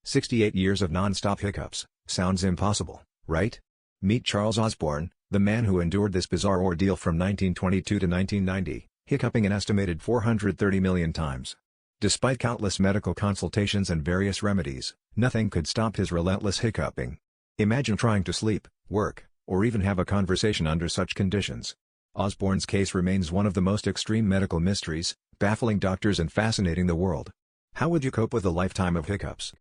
68 years of non-stop hiccups, sounds impossible, right? Meet Charles Osborne, the man who endured this bizarre ordeal from 1922 to 1990, hiccuping an estimated 430 million times. Despite countless medical consultations and various remedies, nothing could stop his relentless hiccuping. Imagine trying to sleep, work, or even have a conversation under such conditions. Osborne's case remains one of the most extreme medical mysteries, baffling doctors and fascinating the world. How would you cope with a lifetime of hiccups?